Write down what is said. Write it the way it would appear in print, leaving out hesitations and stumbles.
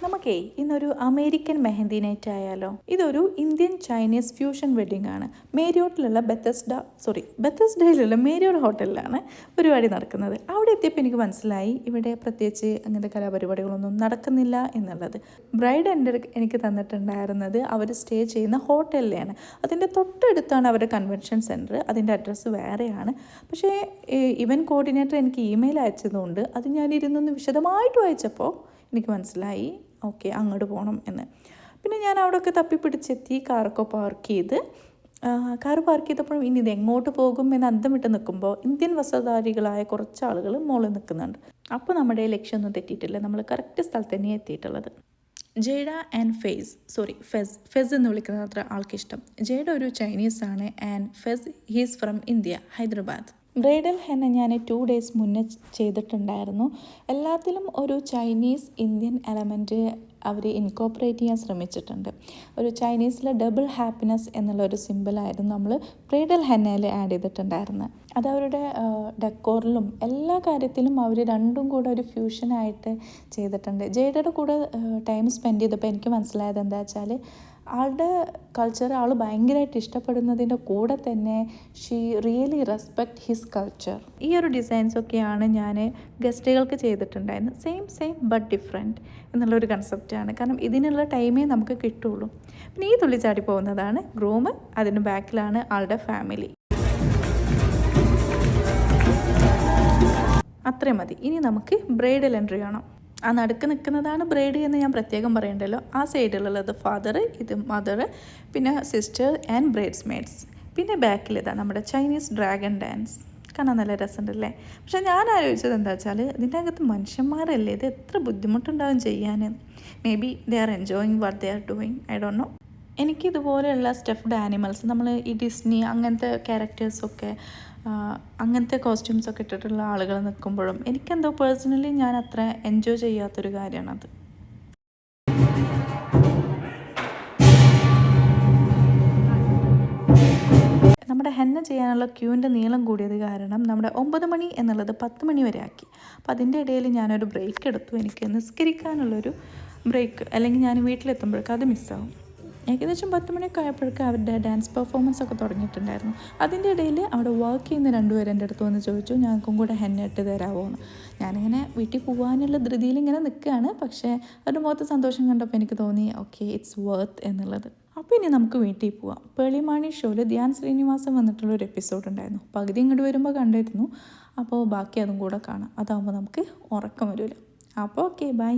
നമുക്കേ ഇന്നൊരു American mehndi night ആയാലോ. ഇതൊരു ഇന്ത്യൻ ചൈനീസ് ഫ്യൂഷൻ വെഡിങ് ആണ്. മേരിയോട്ടിലുള്ള ബെത്തസ്ഡയിലുള്ള മേരിയോട്ട് ഹോട്ടലിലാണ് പരിപാടി നടക്കുന്നത്. അവിടെ എത്തിയപ്പോൾ എനിക്ക് മനസ്സിലായി ഇവിടെ പ്രത്യേകിച്ച് അങ്ങനത്തെ കലാപരിപാടികളൊന്നും നടക്കുന്നില്ല എന്നുള്ളത്. ബ്രൈഡ് എനിക്ക് തന്നിട്ടുണ്ടായിരുന്നത് അവർ സ്റ്റേ ചെയ്യുന്ന ഹോട്ടലിലാണ്. അതിൻ്റെ തൊട്ടടുത്താണ് അവരുടെ കൺവെൻഷൻ സെൻറ്റർ. അതിൻ്റെ അഡ്രസ്സ് വേറെയാണ്. പക്ഷേ ഇവൻറ്റ് കോർഡിനേറ്റർ എനിക്ക് ഇമെയിൽ അയച്ചതുകൊണ്ട് അത് ഞാനിരുന്നൊന്ന് വിശദമായിട്ട് വായിച്ചപ്പോൾ എനിക്ക് മനസ്സിലായി ഓക്കെ അങ്ങോട്ട് പോകണം എന്ന്. പിന്നെ ഞാൻ അവിടെയൊക്കെ തപ്പിപ്പിടിച്ചെത്തി, കാറൊക്കെ പാർക്ക് ചെയ്തപ്പോഴും ഇനി ഇത് എങ്ങോട്ട് പോകും എന്ന് അന്തം വിട്ട് നിൽക്കുമ്പോൾ ഇന്ത്യൻ വസ്ത്രധാരികളായ കുറച്ച് ആളുകൾ മുകളിൽ നിൽക്കുന്നുണ്ട്. അപ്പോൾ നമ്മുടെ ലക്ഷ്യമൊന്നും തെറ്റിയിട്ടില്ല. നമ്മൾ കറക്റ്റ് സ്ഥലത്ത് തന്നെയാണ് എത്തിയിട്ടുള്ളത്. ജേഡ ആൻഡ് ഫെസ് എന്ന് വിളിക്കുന്നത് അത്ര ആൾക്കിഷ്ടം. ജേഡ ഒരു ചൈനീസാണ് and Faiz he's from India, Hyderabad. Bridal henna ഞാൻ 2 days മുന്നേ ചെയ്തിട്ടുണ്ടായിരുന്നു. എല്ലാത്തിലും ഒരു ചൈനീസ് ഇന്ത്യൻ എലമെൻറ്റ് അവർ ഇൻകോപ്പറേറ്റ് ചെയ്യാൻ ശ്രമിച്ചിട്ടുണ്ട്. ഒരു ചൈനീസിലെ ഡബിൾ ഹാപ്പിനെസ് എന്നുള്ളൊരു സിമ്പിളായിരുന്നു നമ്മൾ ബ്രൈഡൽ ഹെന്നയിൽ ആഡ് ചെയ്തിട്ടുണ്ടായിരുന്നത്. അത് അവരുടെ ഡെക്കോറിലും എല്ലാ കാര്യത്തിലും അവർ രണ്ടും കൂടെ ഒരു ഫ്യൂഷനായിട്ട് ചെയ്തിട്ടുണ്ട്. ജേഡയുടെ കൂടെ ടൈം സ്പെൻഡ് ചെയ്തപ്പോൾ എനിക്ക് മനസ്സിലായത് എന്താ വെച്ചാൽ ആളുടെ കൾച്ചർ ആൾ ഭയങ്കരമായിട്ട് ഇഷ്ടപ്പെടുന്നതിൻ്റെ കൂടെ തന്നെ she really respect his culture. ഈ ഒരു ഡിസൈൻസൊക്കെയാണ് ഞാൻ ഗസ്റ്റുകൾക്ക് ചെയ്തിട്ടുണ്ടായിരുന്നത്. സെയിം ബട്ട് ഡിഫറെൻറ്റ് എന്നുള്ളൊരു കൺസെപ്റ്റാണ്. കാരണം ഇതിനുള്ള ടൈമേ നമുക്ക് കിട്ടുള്ളൂ. പിന്നെ ഈ തുള്ളിച്ചാടി പോകുന്നതാണ് ഗ്രൂം, അതിന് ബാക്കിലാണ് ആളുടെ ഫാമിലി. അത്രയും മതി. ഇനി നമുക്ക് ബ്രൈഡൽ എൻട്രി കാണാം. ആ നടുക്ക് നിൽക്കുന്നതാണ് ബ്രൈഡ് എന്ന് ഞാൻ പ്രത്യേകം പറയണ്ടല്ലോ. ആ സൈഡിലുള്ളത് ഫാദർ, ഇത് മദർ, പിന്നെ സിസ്റ്റർ ആൻഡ് ബ്രൈഡ്സ് മെയ്ഡ്സ്. പിന്നെ ബാക്കിൽ ഇതാ നമ്മുടെ ചൈനീസ് ഡ്രാഗൺ ഡാൻസ്. കാണാൻ നല്ല രസമുണ്ടല്ലേ. പക്ഷെ ഞാൻ ആലോചിച്ചത് എന്താ വെച്ചാൽ ഇതിൻ്റെ അകത്ത് മനുഷ്യന്മാരല്ലേ, ഇത് എത്ര ബുദ്ധിമുട്ടുണ്ടാവും ചെയ്യാൻ. Maybe they are enjoying what they are doing, I don't know. എനിക്കിതുപോലെയുള്ള സ്റ്റഫ്ഡ് ആനിമൽസ്, നമ്മൾ ഈ ഡിസ്നി അങ്ങനത്തെ ക്യാരക്ടേഴ്സൊക്കെ അങ്ങനത്തെ കോസ്റ്റ്യൂംസൊക്കെ ഇട്ടിട്ടുള്ള ആളുകൾ നിൽക്കുമ്പോഴും എനിക്കെന്തോ പേഴ്സണലി ഞാൻ അത്ര എൻജോയ് ചെയ്യാത്തൊരു കാര്യമാണത്. നമ്മുടെ ഹെന്ന ചെയ്യാനുള്ള ക്യൂവിൻ്റെ നീളം കൂടിയത് കാരണം നമ്മുടെ 9 മണി എന്നുള്ളത് 10 മണി വരെ ആക്കി. അപ്പോൾ അതിൻ്റെ ഇടയിൽ ഞാനൊരു ബ്രേക്ക് എടുത്തു. എനിക്ക് നിസ്കരിക്കാനുള്ളൊരു ബ്രേക്ക്, അല്ലെങ്കിൽ ഞാൻ വീട്ടിലെത്തുമ്പോഴേക്കും അത് മിസ്സാവും. ഏകദേശം 10 മണിയൊക്കെ ആയപ്പോഴേക്കും അവരുടെ ഡാൻസ് പെർഫോമൻസ് ഒക്കെ തുടങ്ങിയിട്ടുണ്ടായിരുന്നു. അതിൻ്റെ ഇടയിൽ അവിടെ വർക്ക് ചെയ്യുന്ന 2 പേര് എൻ്റെ അടുത്ത് വന്ന് ചോദിച്ചു ഞങ്ങൾക്കും കൂടെ ഹെന്ന ഇട്ട് തരാമോ എന്ന്. ഞാനിങ്ങനെ വീട്ടിൽ പോകാനുള്ള ധൃതിയിൽ ഇങ്ങനെ നിൽക്കുകയാണ്. പക്ഷേ അവരുടെ മുഖത്ത് സന്തോഷം കണ്ടപ്പോൾ എനിക്ക് തോന്നി ഓക്കെ ഇറ്റ്സ് വർത്ത് എന്നുള്ളത്. അപ്പോൾ ഇനി നമുക്ക് വീട്ടിൽ പോവാം. പേളിമാണി ഷോയിൽ ധ്യാൻ ശ്രീനിവാസൻ വന്നിട്ടുള്ളൊരു എപ്പിസോഡ് ഉണ്ടായിരുന്നു. പകുതി ഇങ്ങോട്ട് വരുമ്പോൾ കണ്ടിരുന്നു. അപ്പോൾ ബാക്കി അതും കൂടെ കാണാം. അതാകുമ്പോൾ നമുക്ക് ഉറക്കം വരില്ല. അപ്പോൾ ഓക്കെ ബൈ.